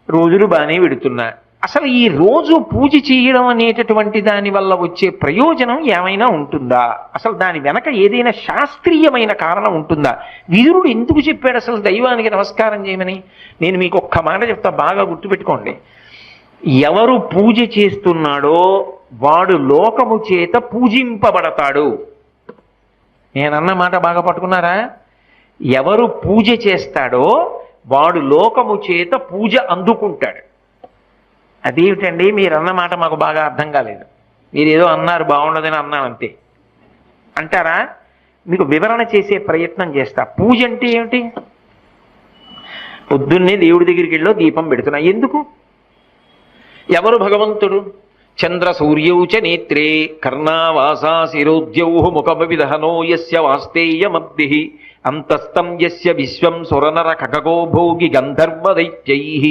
రోజులు బాగానే పెడుతున్నా. అసలు ఈ రోజు పూజ చేయడం అనేటటువంటి దాని వల్ల వచ్చే ప్రయోజనం ఏమైనా ఉంటుందా? అసలు దాని వెనక ఏదైనా శాస్త్రీయమైన కారణం ఉంటుందా? విదురుడు ఎందుకు చెప్పాడు అసలు దైవానికి నమస్కారం చేయమని? నేను మీకు ఒక్క మాట చెప్తా, బాగా గుర్తుపెట్టుకోండి. ఎవరు పూజ చేస్తున్నాడో వాడు లోకము చేత పూజింపబడతాడు. నేనన్న మాట బాగా పట్టుకున్నారా? ఎవరు పూజ చేస్తాడో వాడు లోకము చేత పూజ అందుకుంటాడు. అదేమిటండి మీరన్న మాట మాకు బాగా అర్థం కాలేదు, మీరు ఏదో అన్నారు బాగుండదని అన్నాను అంతే అంటారా? మీకు వివరణ చేసే ప్రయత్నం చేస్తా. పూజ అంటే ఏమిటి? పొద్దున్నే దేవుడి దగ్గరికి వెళ్ళో దీపం పెడుతున్నా. ఎందుకు? ఎవరు భగవంతుడు? చంద్ర సూర్యౌ చ నేత్రే కర్ణావాసా శిరోద్యౌ ముఖమవిదహనో యస్య వాస్తేయమబ్ధి అంతస్తం యస్య విశ్వం సురనర ఖగో భోగి గంధర్వ దైత్యైః